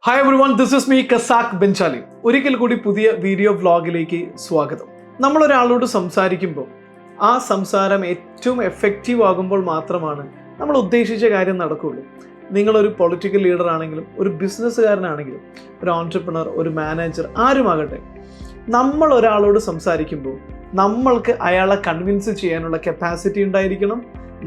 Hi everyone, this is me Casac Benjali. ഒരിക്കൽ കൂടി പുതിയ വീഡിയോ വ്ലോഗിലേക്ക് സ്വാഗതം. നമ്മളൊരാളോട് സംസാരിക്കുമ്പോൾ ആ സംസാരം ഏറ്റവും എഫക്റ്റീവ് ആകുമ്പോൾ മാത്രമാണ് നമ്മൾ ഉദ്ദേശിച്ച കാര്യം നടക്കുകയുള്ളൂ. നിങ്ങളൊരു പൊളിറ്റിക്കൽ ലീഡർ ആണെങ്കിലും ഒരു ബിസിനസ്സുകാരനാണെങ്കിലും ഒരു ഓൺട്രപ്രണർ, ഒരു മാനേജർ, ആരുമാകട്ടെ, നമ്മൾ ഒരാളോട് സംസാരിക്കുമ്പോൾ നമ്മൾക്ക് അയാളെ കൺവിൻസ് ചെയ്യാനുള്ള കപ്പാസിറ്റി ഉണ്ടായിരിക്കണം.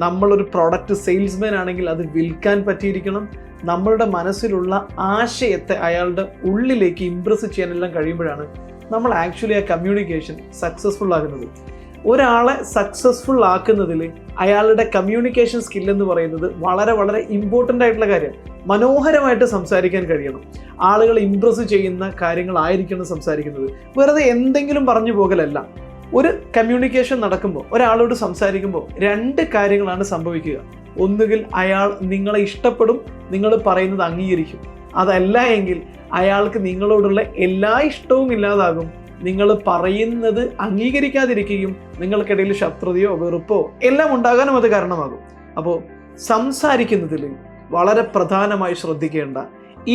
നമ്മളൊരു പ്രോഡക്റ്റ് സെയിൽസ്മാൻ ആണെങ്കിൽ അത് വിൽക്കാൻ പറ്റിയിരിക്കണം. നമ്മളുടെ മനസ്സിലുള്ള ആശയത്തെ അയാളുടെ ഉള്ളിലേക്ക് ഇംപ്രസ് ചെയ്യാനെല്ലാം കഴിയുമ്പോഴാണ് നമ്മൾ ആക്ച്വലി ആ കമ്മ്യൂണിക്കേഷൻ സക്സസ്ഫുൾ ആകുന്നത്. ഒരാളെ സക്സസ്ഫുൾ ആക്കുന്നതിൽ അയാളുടെ കമ്മ്യൂണിക്കേഷൻ സ്കിൽ എന്ന് പറയുന്നത് വളരെ വളരെ ഇമ്പോർട്ടൻ്റ് ആയിട്ടുള്ള കാര്യം. മനോഹരമായിട്ട് സംസാരിക്കാൻ കഴിയണം. ആളുകൾ ഇംപ്രസ് ചെയ്യുന്ന കാര്യങ്ങളായിരിക്കണം സംസാരിക്കുന്നത്. വെറുതെ എന്തെങ്കിലും പറഞ്ഞു പോകലല്ല. ഒരു കമ്മ്യൂണിക്കേഷൻ നടക്കുമ്പോൾ, ഒരാളോട് സംസാരിക്കുമ്പോൾ രണ്ട് കാര്യങ്ങളാണ് സംഭവിക്കുക. ഒന്നുകിൽ അയാൾ നിങ്ങളെ ഇഷ്ടപ്പെടും, നിങ്ങൾ പറയുന്നത് അംഗീകരിക്കും. അതല്ല എങ്കിൽ അയാൾക്ക് നിങ്ങളോടുള്ള എല്ലാ ഇഷ്ടവും ഇല്ലാതാകും. നിങ്ങൾ പറയുന്നത് അംഗീകരിക്കാതിരിക്കുകയും നിങ്ങൾക്കിടയിൽ ശത്രുതയോ വെറുപ്പോ എല്ലാം ഉണ്ടാകാനും അത് കാരണമാകും. അപ്പോൾ സംസാരിക്കുന്നതിൽ വളരെ പ്രധാനമായി ശ്രദ്ധിക്കേണ്ട,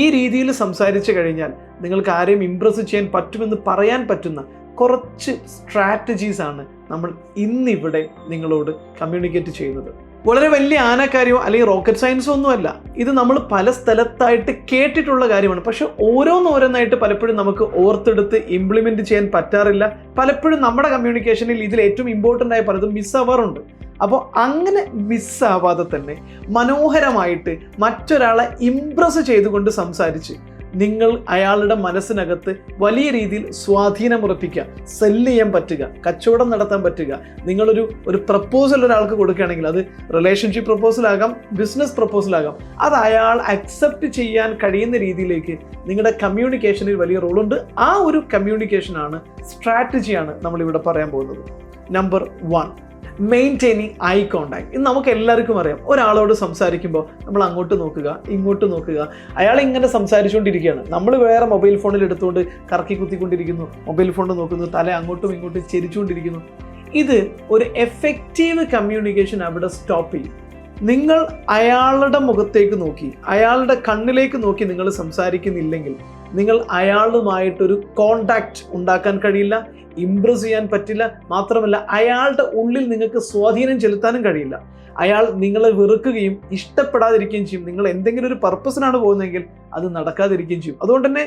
ഈ രീതിയിൽ സംസാരിച്ചു കഴിഞ്ഞാൽ നിങ്ങൾക്ക് ആരെയും ഇംപ്രസ് ചെയ്യാൻ പറ്റുമെന്ന് പറയാൻ പറ്റുന്ന കുറച്ച് സ്ട്രാറ്റജീസ് ആണ് നമ്മൾ ഇന്നിവിടെ നിങ്ങളോട് കമ്മ്യൂണിക്കേറ്റ് ചെയ്യുന്നത്. വളരെ വലിയ ആനക്കാര്യമോ അല്ലെങ്കിൽ റോക്കറ്റ് സയൻസോ ഒന്നുമല്ല. ഇത് നമ്മൾ പല സ്ഥലത്തായിട്ട് കേട്ടിട്ടുള്ള കാര്യമാണ്. പക്ഷെ ഓരോന്നോരോന്നായിട്ട് പലപ്പോഴും നമുക്ക് ഓർത്തെടുത്ത് ഇംപ്ലിമെന്റ് ചെയ്യാൻ പറ്റാറില്ല. പലപ്പോഴും നമ്മുടെ കമ്മ്യൂണിക്കേഷനിൽ ഇതിൽ ഏറ്റവും ഇമ്പോർട്ടൻ്റ് ആയ പലതും മിസ്സാവാറുണ്ട്. അപ്പോൾ അങ്ങനെ മിസ്സാവാതെ തന്നെ മനോഹരമായിട്ട് മറ്റൊരാളെ ഇംപ്രസ് ചെയ്തുകൊണ്ട് സംസാരിച്ച് നിങ്ങൾ അയാളുടെ മനസ്സിനകത്ത് വലിയ രീതിയിൽ സ്വാധീനമുറപ്പിക്കുക, സെല്ല് ചെയ്യാൻ പറ്റുക, കച്ചവടം നടത്താൻ പറ്റുക. നിങ്ങളൊരു പ്രപ്പോസൽ ഒരാൾക്ക് കൊടുക്കുകയാണെങ്കിൽ അത് റിലേഷൻഷിപ്പ് പ്രപ്പോസൽ ആകാം, ബിസിനസ് പ്രപ്പോസൽ ആകാം. അത് അയാൾ അക്സെപ്റ്റ് ചെയ്യാൻ കഴിയുന്ന രീതിയിലേക്ക് നിങ്ങളുടെ കമ്മ്യൂണിക്കേഷനിൽ വലിയ റോളുണ്ട്. ആ ഒരു കമ്മ്യൂണിക്കേഷനാണ്, സ്ട്രാറ്റജിയാണ് നമ്മളിവിടെ പറയാൻ പോകുന്നത്. Number 1, maintaining eye contact. ഇത് നമുക്ക് എല്ലാവർക്കും അറിയാം. ഒരാളോട് സംസാരിക്കുമ്പോൾ നമ്മൾ അങ്ങോട്ട് നോക്കുക, ഇങ്ങോട്ട് നോക്കുക. അയാൾ ഇങ്ങനെ സംസാരിച്ചുകൊണ്ടിരിക്കുകയാണ്, നമ്മൾ വേറെ മൊബൈൽ ഫോണിൽ എടുത്തുകൊണ്ട് കറക്കി കുത്തിക്കൊണ്ടിരിക്കുന്നു, മൊബൈൽ ഫോണിൽ നോക്കുന്നു, തല അങ്ങോട്ടും ഇങ്ങോട്ടും ചെരിച്ചുകൊണ്ടിരിക്കുന്നു. ഇത് ഒരു എഫക്റ്റീവ് കമ്മ്യൂണിക്കേഷൻ അവിടെ സ്റ്റോപ്പ് ചെയ്യും. നിങ്ങൾ അയാളുടെ മുഖത്തേക്ക് നോക്കി, അയാളുടെ കണ്ണിലേക്ക് നോക്കി നിങ്ങൾ സംസാരിക്കുന്നില്ലെങ്കിൽ നിങ്ങൾ അയാളുമായിട്ടൊരു കോണ്ടാക്ട് ഉണ്ടാക്കാൻ കഴിയില്ല, ഇംപ്രസ് ചെയ്യാൻ പറ്റില്ല. മാത്രമല്ല അയാളുടെ ഉള്ളിൽ നിങ്ങൾക്ക് സ്വാധീനം ചെലുത്താനും കഴിയില്ല. അയാൾ നിങ്ങളെ വെറുക്കുകയും ഇഷ്ടപ്പെടാതിരിക്കുകയും ചെയ്യും. നിങ്ങൾ എന്തെങ്കിലും ഒരു പർപ്പസിനാണ് പോകുന്നതെങ്കിൽ അത് നടക്കാതിരിക്കുകയും ചെയ്യും. അതുകൊണ്ട് തന്നെ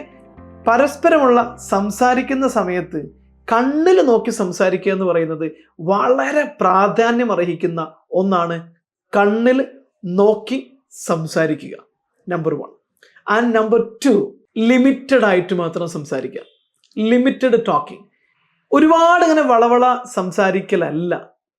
പരസ്പരമുള്ള സംസാരിക്കുന്ന സമയത്ത് കണ്ണിൽ നോക്കി സംസാരിക്കുക എന്ന് പറയുന്നത് വളരെ പ്രാധാന്യം അർഹിക്കുന്ന ഒന്നാണ്. കണ്ണിൽ നോക്കി സംസാരിക്കുക, നമ്പർ 1. ആൻഡ് നമ്പർ 2, ലിമിറ്റഡ് ആയിട്ട് മാത്രം സംസാരിക്കുക. Limited talking. ഒരുപാട് ഇങ്ങനെ വളവള സംസാരിക്കലല്ല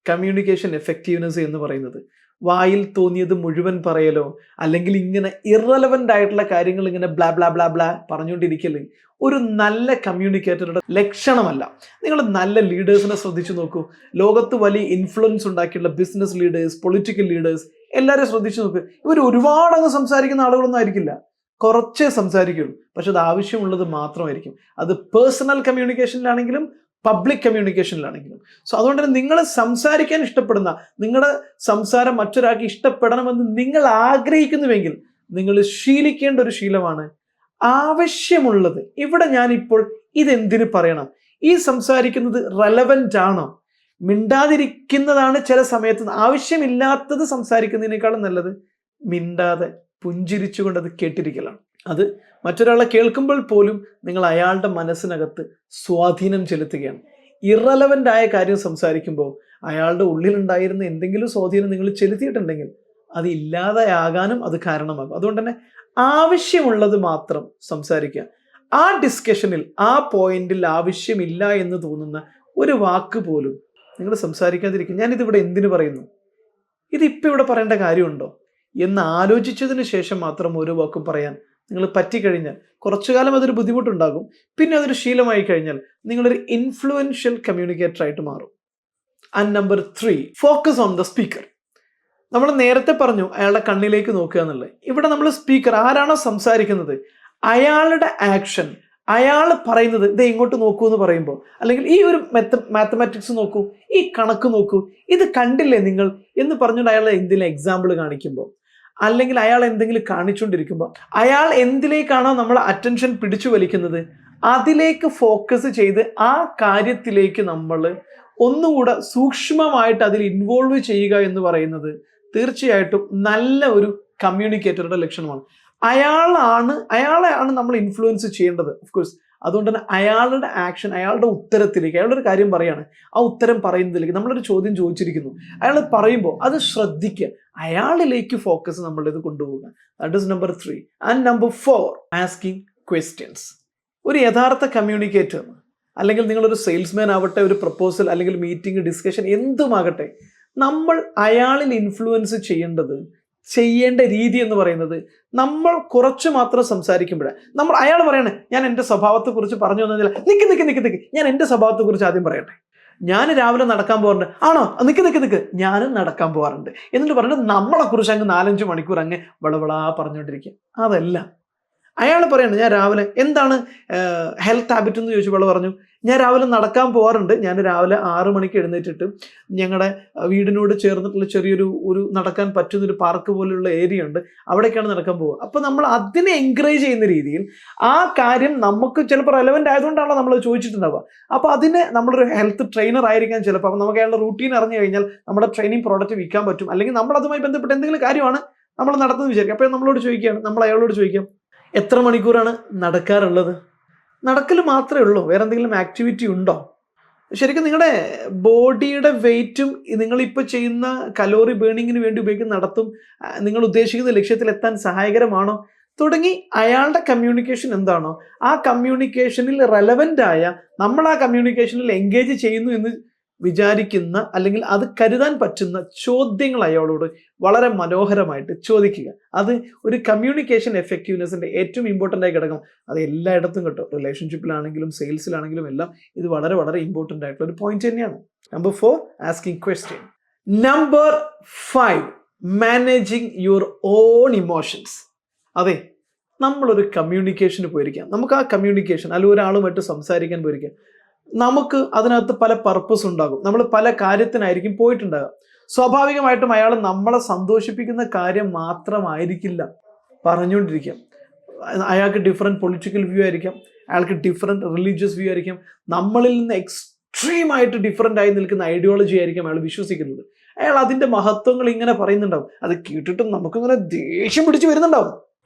കമ്മ്യൂണിക്കേഷൻ എഫക്റ്റീവ്നെസ് എന്ന് പറയുന്നത്. വായിൽ തോന്നിയത് മുഴുവൻ പറയലോ അല്ലെങ്കിൽ ഇങ്ങനെ ഇറലവൻ്റ് ആയിട്ടുള്ള കാര്യങ്ങൾ ഇങ്ങനെ ബ്ലാ ബ്ലാ ബ്ലാ ബ്ലാ പറഞ്ഞുകൊണ്ടിരിക്കല് ഒരു നല്ല കമ്മ്യൂണിക്കേറ്ററുടെ ലക്ഷണമല്ല. നിങ്ങൾ നല്ല ലീഡേഴ്സിനെ ശ്രദ്ധിച്ചു നോക്കൂ. ലോകത്ത് വലിയ ഇൻഫ്ലുവൻസ് ഉണ്ടാക്കിയുള്ള ബിസിനസ് ലീഡേഴ്സ്, പൊളിറ്റിക്കൽ ലീഡേഴ്സ് എല്ലാവരെയും ശ്രദ്ധിച്ചു നോക്ക്. ഇവർ ഒരുപാടങ്ങ് സംസാരിക്കുന്ന ആളുകളൊന്നും ആയിരിക്കില്ല, കുറച്ചേ സംസാരിക്കുള്ളൂ. പക്ഷെ അത് ആവശ്യമുള്ളത് മാത്രമായിരിക്കും. അത് പേഴ്സണൽ കമ്മ്യൂണിക്കേഷനിലാണെങ്കിലും പബ്ലിക് കമ്മ്യൂണിക്കേഷനിലാണെങ്കിലും. സോ അതുകൊണ്ട് തന്നെ നിങ്ങൾ സംസാരിക്കാൻ ഇഷ്ടപ്പെടുന്ന, നിങ്ങളുടെ സംസാരം മറ്റൊരാൾക്ക് ഇഷ്ടപ്പെടണമെന്ന് നിങ്ങൾ ആഗ്രഹിക്കുന്നുവെങ്കിൽ നിങ്ങൾ ശീലിക്കേണ്ട ഒരു ശീലമാണ് ആവശ്യമുള്ളത്. ഇവിടെ ഞാനിപ്പോൾ ഇതെന്തിനു പറയണം, ഈ സംസാരിക്കുന്നത് റെലവൻ്റ് ആണോ? മിണ്ടാതിരിക്കുന്നതാണ് ചില സമയത്ത് ആവശ്യമില്ലാത്തത് സംസാരിക്കുന്നതിനേക്കാളും നല്ലത് മിണ്ടാതെ പുഞ്ചിരിച്ചുകൊണ്ട് അത് കേട്ടിരിക്കലാണ്. അത് മറ്റൊരാളെ കേൾക്കുമ്പോൾ പോലും നിങ്ങൾ അയാളുടെ മനസ്സിനകത്ത് സ്വാധീനം ചെലുത്തുകയാണ്. ഇറലവൻ്റ് ആയ കാര്യം സംസാരിക്കുമ്പോൾ അയാളുടെ ഉള്ളിലുണ്ടായിരുന്ന എന്തെങ്കിലും സ്വാധീനം നിങ്ങൾ ചെലുത്തിയിട്ടുണ്ടെങ്കിൽ അത് ഇല്ലാതെയാകാനും അത് കാരണമാകും. അതുകൊണ്ട് തന്നെ ആവശ്യമുള്ളത് മാത്രം സംസാരിക്കുക. ആ ഡിസ്കഷനിൽ, ആ പോയിന്റിൽ ആവശ്യമില്ല എന്ന് തോന്നുന്ന ഒരു വാക്ക് പോലും നിങ്ങൾ സംസാരിക്കാതിരിക്കും. ഞാനിതിവിടെ എന്തിനു പറയുന്നു, ഇതിപ്പോൾ ഇവിടെ പറയേണ്ട കാര്യമുണ്ടോ എന്ന് ആലോചിച്ചതിന് ശേഷം മാത്രം ഓരോ വാക്കും പറയാൻ നിങ്ങൾ പറ്റിക്കഴിഞ്ഞാൽ കുറച്ചു കാലം അതൊരു ബുദ്ധിമുട്ടുണ്ടാകും. പിന്നെ അതൊരു ശീലമായി കഴിഞ്ഞാൽ നിങ്ങളൊരു ഇൻഫ്ലുവൻഷ്യൽ കമ്മ്യൂണിക്കേറ്റർ ആയിട്ട് മാറും. And number 3, focus on the speaker. നമ്മൾ നേരത്തെ പറഞ്ഞു അയാളുടെ കണ്ണിലേക്ക് നോക്കുക എന്നുള്ളത്. ഇവിടെ നമ്മൾ സ്പീക്കർ, ആരാണോ സംസാരിക്കുന്നത് അയാളുടെ ആക്ഷൻ, അയാൾ പറയുന്നത് ഇത് ഇങ്ങോട്ട് നോക്കൂ എന്ന് പറയുമ്പോൾ, അല്ലെങ്കിൽ ഈ ഒരു മാത്തമാറ്റിക്സ് നോക്കൂ, ഈ കണക്ക് നോക്കൂ, ഇത് കണ്ടില്ലേ നിങ്ങൾ എന്ന് പറഞ്ഞുകൊണ്ട് അയാളെ എന്തെങ്കിലും എക്സാമ്പിൾ കാണിക്കുമ്പോൾ അല്ലെങ്കിൽ അയാൾ എന്തെങ്കിലും കാണിച്ചുകൊണ്ടിരിക്കുമ്പോൾ അയാൾ എന്തിലേക്കാണോ നമ്മൾ അറ്റൻഷൻ പിടിച്ചു വലിക്കുന്നത് അതിലേക്ക് ഫോക്കസ് ചെയ്ത് ആ കാര്യത്തിലേക്ക് നമ്മൾ ഒന്നുകൂടെ സൂക്ഷ്മമായിട്ട് അതിൽ ഇൻവോൾവ് ചെയ്യുക എന്ന് പറയുന്നത് തീർച്ചയായിട്ടും നല്ല ഒരു കമ്മ്യൂണിക്കേറ്ററുടെ ലക്ഷണമാണ്. അയാളെയാണ് നമ്മൾ ഇൻഫ്ലുവൻസ് ചെയ്യേണ്ടത് ഓഫ് കോഴ്സ്. അതുകൊണ്ട് തന്നെ അയാളുടെ ആക്ഷൻ, അയാളുടെ ഉത്തരത്തിലേക്ക്, അയാളുടെ ഒരു കാര്യം പറയാണ്, ആ ഉത്തരം പറയുന്നതിലേക്ക് നമ്മളൊരു ചോദ്യം ചോദിച്ചിരിക്കുന്നു, അയാൾ പറയുമ്പോൾ അത് ശ്രദ്ധിക്കുക, അയാളിലേക്ക് ഫോക്കസ് നമ്മളിത് കൊണ്ടുപോകുക. That is number 3. And number 4, asking questions. ഒരു യഥാർത്ഥ കമ്മ്യൂണിക്കേറ്റർ അല്ലെങ്കിൽ നിങ്ങളൊരു സെയിൽസ്മാൻ ആവട്ടെ, ഒരു പ്രപ്പോസൽ അല്ലെങ്കിൽ മീറ്റിംഗ്, ഡിസ്കഷൻ എന്തുമാകട്ടെ, നമ്മൾ അയാളിൽ ഇൻഫ്ലുവൻസ് ചെയ്യേണ്ട രീതി എന്ന് പറയുന്നത് നമ്മൾ കുറച്ച് മാത്രം സംസാരിക്കുമ്പോഴാണ്. അയാൾ പറയണേ ഞാൻ എൻ്റെ സ്വഭാവത്തെക്കുറിച്ച് പറഞ്ഞു തന്നില്ല, നിക്ക് ഞാൻ എൻ്റെ സ്വഭാവത്തെക്കുറിച്ച് ആദ്യം പറയട്ടെ. ഞാൻ രാവിലെ നടക്കാൻ പോകാറുണ്ട്. ആണോ? നിക്ക് ഞാനും നടക്കാൻ പോകാറുണ്ട് എന്നിട്ട് പറഞ്ഞിട്ട് നമ്മളെക്കുറിച്ച് അങ്ങ് 4-5 മണിക്കൂർ അങ്ങ് വളവളാ പറഞ്ഞുകൊണ്ടിരിക്കുക. അതല്ല, അയാൾ പറയണം ഞാൻ രാവിലെ എന്താണ് ഹെൽത്ത് ഹാബിറ്റ് എന്ന് ചോദിച്ചപ്പോൾ പറഞ്ഞു ഞാൻ രാവിലെ നടക്കാൻ പോകാറുണ്ട്. ഞാൻ രാവിലെ 6 മണിക്ക് എഴുന്നേറ്റിട്ട് ഞങ്ങളുടെ വീടിനോട് ചേർന്നിട്ടുള്ള ചെറിയൊരു നടക്കാൻ പറ്റുന്നൊരു പാർക്ക് പോലെയുള്ള ഏരിയ ഉണ്ട്, അവിടേക്കാണ് നടക്കാൻ പോവുക. അപ്പോൾ നമ്മൾ അതിനെ എൻകറേജ് ചെയ്യുന്ന രീതിയിൽ ആ കാര്യം നമുക്ക് ചിലപ്പോൾ റെലവൻ്റ് ആയതുകൊണ്ടാണല്ലോ നമ്മൾ ചോദിച്ചിട്ടുണ്ടാവുക. അപ്പോൾ അതിന് നമ്മളൊരു ഹെൽത്ത് ട്രെയിനർ ആയിരിക്കാം ചിലപ്പോൾ. അപ്പോൾ നമുക്ക് അയാളുടെ റൂട്ടീൻ അറിഞ്ഞു കഴിഞ്ഞാൽ നമ്മുടെ ട്രെയിനിങ് പ്രോഡക്റ്റ് വിൽക്കാൻ പറ്റും. അല്ലെങ്കിൽ നമ്മൾ അതുമായി ബന്ധപ്പെട്ട എന്തെങ്കിലും കാര്യമാണ് നമ്മൾ നടത്തുന്നത് വിചാരിക്കുക. അപ്പോൾ നമ്മൾ അയാളോട് ചോദിക്കാം എത്ര മണിക്കൂറാണ് നടക്കാറുള്ളത്? നടക്കൽ മാത്രമേ ഉള്ളൂ, വേറെ എന്തെങ്കിലും ആക്ടിവിറ്റി ഉണ്ടോ? ശരിക്കും നിങ്ങളുടെ ബോഡിയുടെ വെയിറ്റും നിങ്ങളിപ്പോൾ ചെയ്യുന്ന കലോറി ബേണിങ്ങിന് വേണ്ടി ഉപയോഗിക്കുന്ന നടത്തും നിങ്ങൾ ഉദ്ദേശിക്കുന്ന ലക്ഷ്യത്തിലെത്താൻ സഹായകരമാണോ? തുടങ്ങി അയാളുടെ കമ്മ്യൂണിക്കേഷൻ എന്താണോ ആ കമ്മ്യൂണിക്കേഷനിൽ റെലവൻ്റ് ആയ, നമ്മൾ ആ കമ്മ്യൂണിക്കേഷനിൽ എൻഗേജ് ചെയ്യുന്നു എന്ന് വിചാരിക്കുന്ന അല്ലെങ്കിൽ അത് കരുതാൻ പറ്റുന്ന ചോദ്യങ്ങൾ അയാളോട് വളരെ മനോഹരമായിട്ട് ചോദിക്കുക. അത് ഒരു കമ്മ്യൂണിക്കേഷൻ എഫക്റ്റീവ്നെസ്സിൻ്റെ ഏറ്റവും ഇമ്പോർട്ടൻ്റ് ആയി ഘടകം. അത് എല്ലായിടത്തും കേട്ടോ, റിലേഷൻഷിപ്പിലാണെങ്കിലും സെയിൽസിലാണെങ്കിലും എല്ലാം ഇത് വളരെ വളരെ ഇമ്പോർട്ടൻ്റ് ആയിട്ടുള്ള ഒരു പോയിന്റ് തന്നെയാണ്. Number 4, asking question. Number 5, managing your own emotions. അതെ, നമ്മളൊരു കമ്മ്യൂണിക്കേഷന് പോയിരിക്കാം. നമുക്ക് ആ കമ്മ്യൂണിക്കേഷൻ അല്ലെങ്കിൽ ഒരാളുമായിട്ട് സംസാരിക്കാൻ പോയിരിക്കാം. നമുക്ക് അതിനകത്ത് പല പർപ്പസ് ഉണ്ടാകും. നമ്മൾ പല കാര്യത്തിനായിരിക്കും പോയിട്ടുണ്ടാകുക. സ്വാഭാവികമായിട്ടും അയാൾ നമ്മളെ സന്തോഷിപ്പിക്കുന്ന കാര്യം മാത്രമായിരിക്കില്ല പറഞ്ഞുകൊണ്ടിരിക്കുക. അയാൾക്ക് ഡിഫറെൻറ്റ് പൊളിറ്റിക്കൽ വ്യൂ ആയിരിക്കാം, അയാൾക്ക് ഡിഫറെൻറ്റ് റിലീജിയസ് വ്യൂ ആയിരിക്കാം, നമ്മളിൽ നിന്ന് എക്സ്ട്രീമായിട്ട് ഡിഫറെൻ്റ് ആയി നിൽക്കുന്ന ഐഡിയോളജി ആയിരിക്കും അയാൾ വിശ്വസിക്കുന്നത്. അയാൾ അതിൻ്റെ മഹത്വങ്ങൾ ഇങ്ങനെ പറയുന്നുണ്ടാവും. അത് കേട്ടിട്ടും നമുക്കിങ്ങനെ ദേഷ്യം പിടിച്ച് വരുന്നുണ്ടാവും.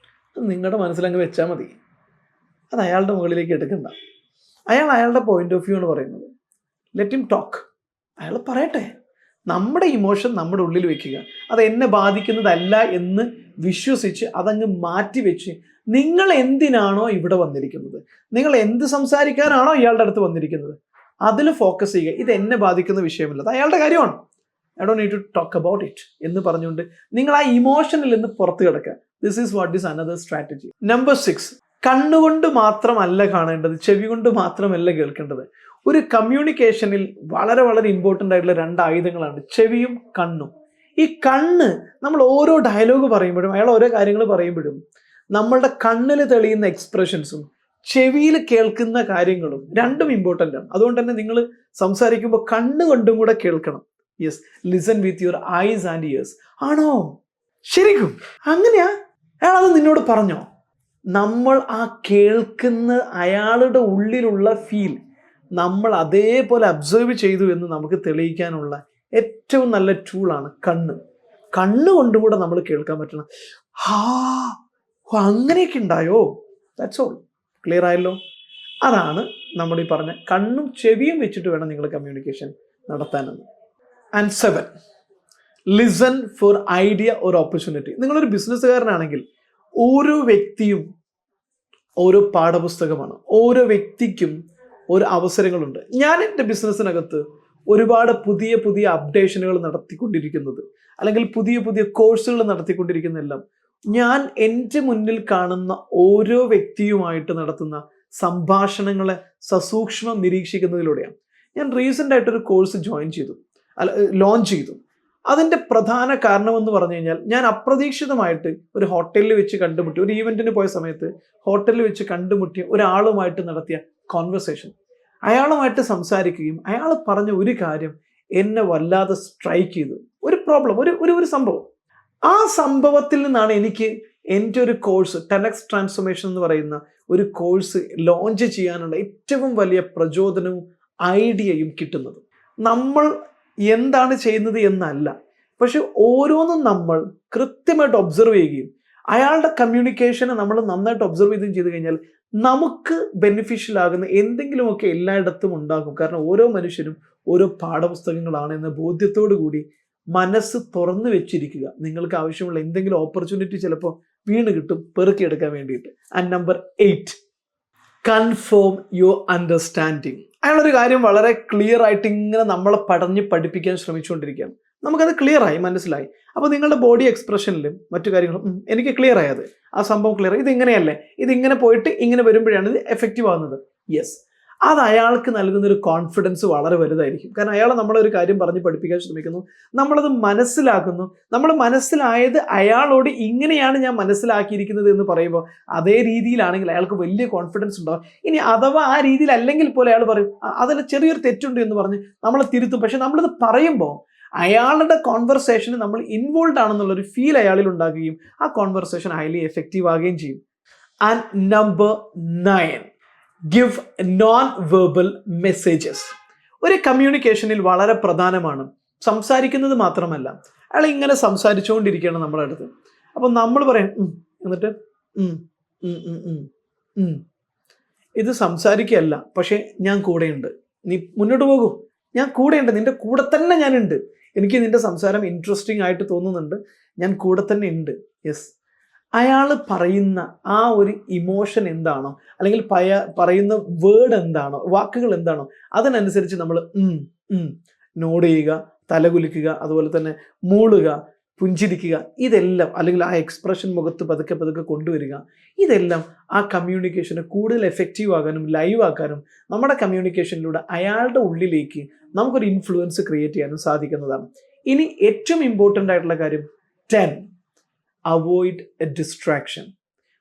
അത് നിങ്ങളുടെ മനസ്സിലങ്ങ് വെച്ചാൽ മതി, അത് അയാളുടെ മുകളിലേക്ക് എടുക്കണ്ട. അയാളുടെ പോയിന്റ് ഓഫ് വ്യൂ എന്ന് പറയുന്നത്. ലെറ്റ് ഹിം ടോക്ക്, അയാൾ പറയട്ടെ. നമ്മുടെ ഇമോഷൻ നമ്മുടെ ഉള്ളിൽ വെക്കുക, അത് എന്നെ ബാധിക്കുന്നതല്ല എന്ന് വിശ്വസിച്ച് അതങ്ങ് മാറ്റിവെച്ച് നിങ്ങൾ എന്തിനാണോ ഇവിടെ വന്നിരിക്കുന്നത്, നിങ്ങൾ എന്ത് സംസാരിക്കാനാണോ ഇയാളുടെ അടുത്ത് വന്നിരിക്കുന്നത്, അതിൽ ഫോക്കസ് ചെയ്യുക. ഇത് എന്നെ ബാധിക്കുന്ന വിഷയമില്ല, അത് അയാളുടെ കാര്യമാണ്, I don't need to talk about it എന്ന് പറഞ്ഞുകൊണ്ട് നിങ്ങൾ ആ ഇമോഷനിൽ നിന്ന് പുറത്ത് കിടക്കുക. This is what is another strategy. Number 6, കണ്ണുകൊണ്ട് മാത്രമല്ല കാണേണ്ടത്, ചെവി കൊണ്ട് മാത്രമല്ല കേൾക്കേണ്ടത്. ഒരു കമ്മ്യൂണിക്കേഷനിൽ വളരെ വളരെ ഇമ്പോർട്ടൻ്റ് ആയിട്ടുള്ള 2 ആയുധങ്ങളാണ് ചെവിയും കണ്ണും. ഈ കണ്ണ്, നമ്മൾ ഓരോ ഡയലോഗ് പറയുമ്പോഴും അയാൾ ഓരോ കാര്യങ്ങൾ പറയുമ്പോഴും നമ്മളുടെ കണ്ണിൽ തെളിയുന്ന എക്സ്പ്രഷൻസും ചെവിയിൽ കേൾക്കുന്ന കാര്യങ്ങളും രണ്ടും ഇമ്പോർട്ടൻ്റ് ആണ്. അതുകൊണ്ട് തന്നെ നിങ്ങൾ സംസാരിക്കുമ്പോൾ കണ്ണുകൊണ്ടും കൂടെ കേൾക്കണം. Yes, listen with your eyes and years. ആണോ? ശരിക്കും അങ്ങനെയാ? അയാൾ അത് നിന്നോട് പറഞ്ഞോ? നമ്മൾ ആ കേൾക്കുന്ന അയാളുടെ ഉള്ളിലുള്ള ഫീൽ നമ്മൾ അതേപോലെ അബ്സർവ് ചെയ്തു എന്ന് നമുക്ക് തെളിയിക്കാനുള്ള ഏറ്റവും നല്ല ടൂളാണ് കണ്ണ്. കണ്ണുകൊണ്ടും കൂടെ നമ്മൾ കേൾക്കാൻ പറ്റണം. അങ്ങനെയൊക്കെ ഉണ്ടായോ? That's all. ക്ലിയർ ആയല്ലോ? അതാണ് നമ്മൾ ഈ പറഞ്ഞ കണ്ണും ചെവിയും വെച്ചിട്ട് വേണം നിങ്ങൾ കമ്മ്യൂണിക്കേഷൻ നടത്താനെന്ന്. And 7, listen for idea or opportunity. നിങ്ങളൊരു ബിസിനസ്സുകാരനാണെങ്കിൽ ഓരോ വ്യക്തിയും ഓരോ പാഠപുസ്തകമാണ്, ഓരോ വ്യക്തിക്കും ഒരു അവസരങ്ങളുണ്ട്. ഞാൻ എൻ്റെ ബിസിനസ്സിനകത്ത് ഒരുപാട് പുതിയ പുതിയ അപ്ഡേഷനുകൾ നടത്തിക്കൊണ്ടിരിക്കുന്നത് അല്ലെങ്കിൽ പുതിയ പുതിയ കോഴ്സുകൾ നടത്തിക്കൊണ്ടിരിക്കുന്നതെല്ലാം ഞാൻ എൻ്റെ മുന്നിൽ കാണുന്ന ഓരോ വ്യക്തിയുമായിട്ട് നടത്തുന്ന സംഭാഷണങ്ങളെ സസൂക്ഷ്മം നിരീക്ഷിക്കുന്നതിലൂടെയാണ്. ഞാൻ റീസെൻ്റ് ആയിട്ടൊരു കോഴ്സ് ലോഞ്ച് ചെയ്തു. അതിൻ്റെ പ്രധാന കാരണമെന്ന് പറഞ്ഞു കഴിഞ്ഞാൽ ഞാൻ അപ്രതീക്ഷിതമായിട്ട് ഒരു ഹോട്ടലിൽ വെച്ച് കണ്ടുമുട്ടി, ഒരു ഈവെൻറ്റിന് പോയ സമയത്ത് ഹോട്ടലിൽ വെച്ച് കണ്ടുമുട്ടിയ ഒരാളുമായിട്ട് നടത്തിയ കോൺവെർസേഷൻ. അയാളുമായിട്ട് സംസാരിക്കുകയും അയാൾ പറഞ്ഞ ഒരു കാര്യം എന്നെ വല്ലാതെ സ്ട്രൈക്ക് ചെയ്തു. ഒരു പ്രോബ്ലം, ഒരു സംഭവം. ആ സംഭവത്തിൽ നിന്നാണ് എനിക്ക് എൻ്റെ ഒരു കോഴ്സ് 10x ട്രാൻസ്ഫോർമേഷൻ എന്ന് പറയുന്ന ഒരു കോഴ്സ് ലോഞ്ച് ചെയ്യാനുള്ള ഏറ്റവും വലിയ പ്രചോദനവും ഐഡിയയും കിട്ടുന്നത്. നമ്മൾ എന്താണ് ചെയ്യുന്നത് എന്നല്ല, പക്ഷെ ഓരോന്നും നമ്മൾ കൃത്യമായിട്ട് ഒബ്സർവ് ചെയ്യുകയും അയാളുടെ കമ്മ്യൂണിക്കേഷനെ നമ്മൾ നന്നായിട്ട് ഒബ്സർവ് ചെയ്ത് കഴിഞ്ഞാൽ നമുക്ക് ബെനിഫിഷ്യൽ ആകുന്ന എന്തെങ്കിലുമൊക്കെ എല്ലായിടത്തും ഉണ്ടാകും. കാരണം ഓരോ മനുഷ്യരും ഓരോ പാഠപുസ്തകങ്ങളാണ് എന്ന ബോധ്യത്തോടു കൂടി മനസ്സ് തുറന്നു വെച്ചിരിക്കുക. നിങ്ങൾക്ക് ആവശ്യമുള്ള എന്തെങ്കിലും ഓപ്പർച്യൂണിറ്റി ചിലപ്പോൾ വീണ് കിട്ടും പെറുക്കിയെടുക്കാൻ വേണ്ടിയിട്ട്. And number 8, confirm your understanding. അയാളൊരു കാര്യം വളരെ ക്ലിയർ ആയിട്ട് ഇങ്ങനെ നമ്മളെ പഠിപ്പിക്കാൻ ശ്രമിച്ചുകൊണ്ടിരിക്കുകയാണ്. നമുക്കത് ക്ലിയർ ആയി, മനസ്സിലായി. അപ്പോൾ നിങ്ങളുടെ ബോഡി എക്സ്പ്രഷനിലും മറ്റു കാര്യങ്ങളും എനിക്ക് ക്ലിയർ ആയത്, ആ സംഭവം ക്ലിയർ ആയി, ഇതിങ്ങനെയല്ലേ, ഇതിങ്ങനെ പോയിട്ട് ഇങ്ങനെ വരുമ്പോഴാണ് ഇത് എഫക്റ്റീവ് ആകുന്നത്. യെസ്, അത് അയാൾക്ക് നൽകുന്നൊരു കോൺഫിഡൻസ് വളരെ വലുതായിരിക്കും. കാരണം അയാൾ നമ്മളൊരു കാര്യം പറഞ്ഞ് പഠിപ്പിക്കാൻ ശ്രമിക്കുന്നു, നമ്മളത് മനസ്സിലാക്കുന്നു. നമ്മൾ മനസ്സിലായത് അയാളോട് ഇങ്ങനെയാണ് ഞാൻ മനസ്സിലാക്കിയിരിക്കുന്നത് എന്ന് പറയുമ്പോൾ അതേ രീതിയിലാണെങ്കിൽ അയാൾക്ക് വലിയ കോൺഫിഡൻസ് ഉണ്ടാവും. ഇനി അഥവാ ആ രീതിയിൽ അല്ലെങ്കിൽ പോലെ അയാൾ പറയും അതിൽ ചെറിയൊരു തെറ്റുണ്ട് എന്ന് പറഞ്ഞ് നമ്മളെ തിരുത്തും. പക്ഷെ നമ്മളിത് പറയുമ്പോൾ അയാളുടെ കോൺവെർസേഷന് നമ്മൾ ഇൻവോൾവ് ആണെന്നുള്ളൊരു ഫീൽ അയാളിൽ ഉണ്ടാക്കുകയും ആ കോൺവെർസേഷൻ ഹൈലി എഫക്റ്റീവ് ആകുകയും ചെയ്യും. And number 9, give non verbal messages. ഒരു കമ്മ്യൂണിക്കേഷനിൽ വളരെ പ്രധാനമാണ് സംസാരിക്കുന്നത് മാത്രമല്ല, അയാൾ ഇങ്ങനെ സംസാരിച്ചുകൊണ്ടിരിക്കുകയാണ് നമ്മുടെ അടുത്ത്. അപ്പം നമ്മൾ പറയും എന്നിട്ട് ഇത് സംസാരിക്കുകയല്ല, പക്ഷേ ഞാൻ കൂടെയുണ്ട്, നീ മുന്നോട്ട് പോകൂ, ഞാൻ കൂടെയുണ്ട്, നിന്റെ കൂടെ തന്നെ ഞാനുണ്ട്, എനിക്ക് നിന്റെ സംസാരം ഇൻട്രസ്റ്റിംഗ് ആയിട്ട് തോന്നുന്നുണ്ട്, ഞാൻ കൂടെ തന്നെ ഉണ്ട്. യെസ്, അയാൾ പറയുന്ന ആ ഒരു ഇമോഷൻ എന്താണോ, അല്ലെങ്കിൽ പറയുന്ന വേർഡ് എന്താണോ, വാക്കുകൾ എന്താണോ, അതിനനുസരിച്ച് നമ്മൾ നോഡ് ചെയ്യുക, തലകുലിക്കുക, അതുപോലെ തന്നെ മൂളുക, പുഞ്ചിരിക്കുക, ഇതെല്ലാം, അല്ലെങ്കിൽ ആ എക്സ്പ്രഷൻ മുഖത്ത് പതുക്കെ പതുക്കെ കൊണ്ടുവരിക, ഇതെല്ലാം ആ കമ്മ്യൂണിക്കേഷനെ കൂടുതൽ എഫക്റ്റീവ് ആകാനും ലൈവ് ആക്കാനും നമ്മുടെ കമ്മ്യൂണിക്കേഷനിലൂടെ അയാളുടെ ഉള്ളിലേക്ക് നമുക്കൊരു ഇൻഫ്ലുവൻസ് ക്രിയേറ്റ് ചെയ്യാനും സാധിക്കുന്നതാണ്. ഇനി ഏറ്റവും ഇമ്പോർട്ടൻ്റ് ആയിട്ടുള്ള കാര്യം 10, അവോയ്ഡ് എ ഡിസ്ട്രാക്ഷൻ.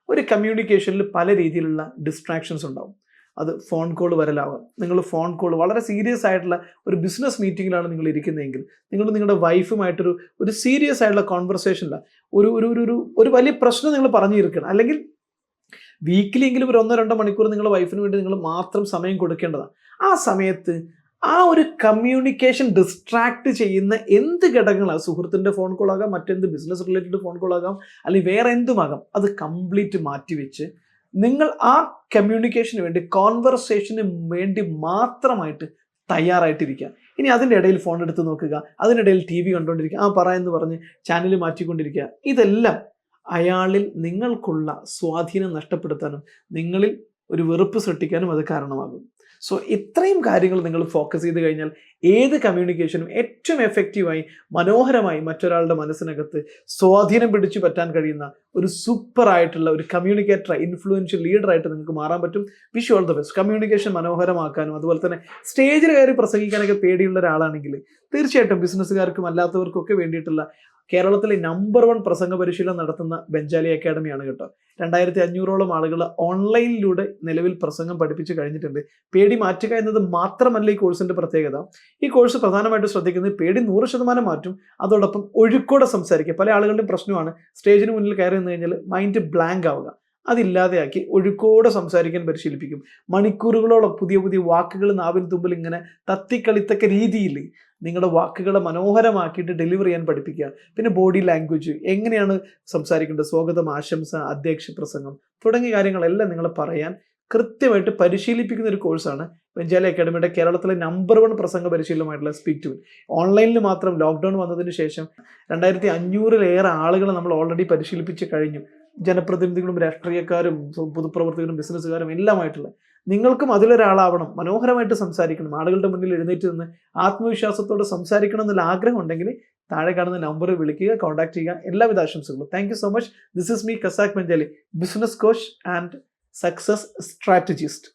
ഒരു കമ്മ്യൂണിക്കേഷനിൽ പല രീതിയിലുള്ള ഡിസ്ട്രാക്ഷൻസ് ഉണ്ടാവും. അത് ഫോൺ കോൾ വരലാവാം. നിങ്ങൾ ഫോൺ കോൾ വളരെ സീരിയസ് ആയിട്ടുള്ള ഒരു ബിസിനസ് മീറ്റിങ്ങിലാണ് നിങ്ങൾ ഇരിക്കുന്നതെങ്കിൽ നിങ്ങൾ നിങ്ങളുടെ വൈഫുമായിട്ടൊരു സീരിയസ് ആയിട്ടുള്ള കോൺവെർസേഷനില്ല, ഒരു വലിയ പ്രശ്നം നിങ്ങൾ പറഞ്ഞിരിക്കണം. അല്ലെങ്കിൽ വീക്കിലി എങ്കിലും ഒരു 1-2 മണിക്കൂർ നിങ്ങളുടെ വൈഫിന് വേണ്ടി നിങ്ങൾ മാത്രം സമയം കൊടുക്കേണ്ടതാണ്. ആ സമയത്ത് ആ ഒരു കമ്മ്യൂണിക്കേഷൻ ഡിസ്ട്രാക്ട് ചെയ്യുന്ന എന്ത് ഘടകങ്ങളാണ്, സുഹൃത്തിൻ്റെ ഫോൺ കോൾ ആകാം, മറ്റെന്ത് ബിസിനസ് റിലേറ്റഡ് ഫോൺ കോൾ ആകാം, അല്ലെങ്കിൽ വേറെ എന്തുമാകാം, അത് കംപ്ലീറ്റ് മാറ്റിവെച്ച് നിങ്ങൾ ആ കമ്മ്യൂണിക്കേഷന് വേണ്ടി, കോൺവെർസേഷന് വേണ്ടി മാത്രമായിട്ട് തയ്യാറായിട്ടിരിക്കുക. ഇനി അതിൻ്റെ ഇടയിൽ ഫോൺ എടുത്ത് നോക്കുക, അതിനിടയിൽ TV കണ്ടുകൊണ്ടിരിക്കുക, പറയുമെന്ന് പറഞ്ഞ് ചാനൽ മാറ്റിക്കൊണ്ടിരിക്കുക, ഇതെല്ലാം അയാളിൽ നിങ്ങൾക്കുള്ള സ്വാധീനം നഷ്ടപ്പെടുത്താനും നിങ്ങളിൽ ഒരു വെറുപ്പ് സൃഷ്ടിക്കാനും അത് കാരണമാകും. സോ ഇത്രയും കാര്യങ്ങൾ നിങ്ങൾ ഫോക്കസ് ചെയ്ത് കഴിഞ്ഞാൽ ഏത് കമ്മ്യൂണിക്കേഷനും ഏറ്റവും എഫക്റ്റീവായി മനോഹരമായി മറ്റൊരാളുടെ മനസ്സിനകത്ത് സ്വാധീനം പിടിച്ചു പറ്റാൻ കഴിയുന്ന ഒരു സൂപ്പർ ആയിട്ടുള്ള ഒരു കമ്മ്യൂണിക്കേറ്റർ, ഇൻഫ്ലുവൻഷ്യൽ ലീഡറായിട്ട് നിങ്ങൾക്ക് മാറാൻ പറ്റും. Wish you all the best. Communication മനോഹരമാക്കാനും അതുപോലെ തന്നെ സ്റ്റേജിൽ കയറി പ്രസംഗിക്കാനൊക്കെ പേടിയുള്ള ഒരാളാണെങ്കിൽ തീർച്ചയായിട്ടും ബിസിനസ്സുകാർക്കും അല്ലാത്തവർക്കൊക്കെ വേണ്ടിയിട്ടുള്ള കേരളത്തിലെ നമ്പർ 1 പ്രസംഗ പരിശീലനം നടത്തുന്ന ബെഞ്ചാലി അക്കാഡമിയാണ് കേട്ടോ. 2500ഓളം ആളുകൾ ഓൺലൈനിലൂടെ നിലവിൽ പ്രസംഗം പഠിപ്പിച്ച് കഴിഞ്ഞിട്ടുണ്ട്. പേടി മാറ്റുക എന്നത് മാത്രമല്ല ഈ കോഴ്സിൻ്റെ പ്രത്യേകത. ഈ കോഴ്സ് പ്രധാനമായിട്ടും ശ്രദ്ധിക്കുന്നത് പേടി 100% മാറ്റും, അതോടൊപ്പം ഒഴുക്കോടെ സംസാരിക്കുക. പല ആളുകളുടെയും പ്രശ്നമാണ് സ്റ്റേജിന് മുന്നിൽ കയറി നിന്ന് കഴിഞ്ഞാൽ മൈൻഡ് ബ്ലാങ്ക് ആവുക. അതില്ലാതെയാക്കി ഒഴുക്കോടെ സംസാരിക്കാൻ പരിശീലിപ്പിക്കും. മണിക്കൂറുകളോളം പുതിയ പുതിയ വാക്കുകൾ നാവിൻ തുമ്പിൽ ഇങ്ങനെ തത്തിക്കളിത്തക്ക രീതിയിൽ നിങ്ങളുടെ വാക്കുകളെ മനോഹരമാക്കിയിട്ട് ഡെലിവർ ചെയ്യാൻ പഠിപ്പിക്കുക. പിന്നെ ബോഡി ലാംഗ്വേജ്, എങ്ങനെയാണ് സംസാരിക്കേണ്ടത്, സ്വാഗതം, ആശംസ, അധ്യക്ഷ പ്രസംഗം തുടങ്ങിയ കാര്യങ്ങളെല്ലാം നിങ്ങൾ പറയാൻ കൃത്യമായിട്ട് പരിശീലിപ്പിക്കുന്ന ഒരു കോഴ്സാണ് ബെഞ്ചാലി അക്കാഡമിയുടെ കേരളത്തിലെ നമ്പർ 1 പ്രസംഗ പരിശീലനമായിട്ടുള്ള സ്പീക്ക് ടു. ഓൺലൈനിൽ മാത്രം ലോക്ക്ഡൗൺ വന്നതിന് ശേഷം 2500-ലേറെ ആളുകളെ നമ്മൾ ഓൾറെഡി പരിശീലിപ്പിച്ച് കഴിഞ്ഞു. ജനപ്രതിനിധികളും രാഷ്ട്രീയക്കാരും പൊതുപ്രവർത്തകരും ബിസിനസ്സുകാരും എല്ലാമായിട്ടുള്ള നിങ്ങൾക്കും അതിലൊരാളാവണം, മനോഹരമായിട്ട് സംസാരിക്കണം, ആളുകളുടെ മുന്നിൽ എഴുന്നേറ്റ് നിന്ന് ആത്മവിശ്വാസത്തോടെ സംസാരിക്കണം എന്നുള്ള ആഗ്രഹം ഉണ്ടെങ്കിൽ താഴെ കാണുന്ന നമ്പറിൽ വിളിക്കുക, കോൺടാക്ട് ചെയ്യുക. എല്ലാവിധ ആശംസകളും. Thank you so much. This is me കസാക് ബെഞ്ചാലി, business coach and success strategist.